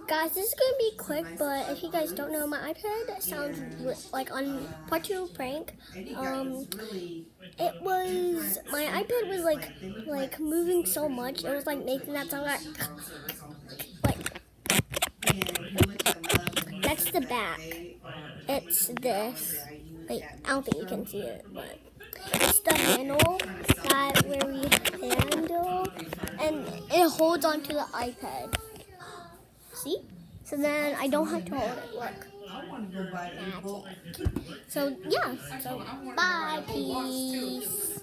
Guys, this is gonna be quick, but if you guys don't know, my iPad sounds like on part 2 prank. It was my iPad was like moving so much. It was like making that sound like that's the back. It's this. Like I don't think you can see it, but it's the handle that where we handle, and it holds onto the iPad. See? So then I don't have to hold it. Look. Magic. So yeah. So bye, peace.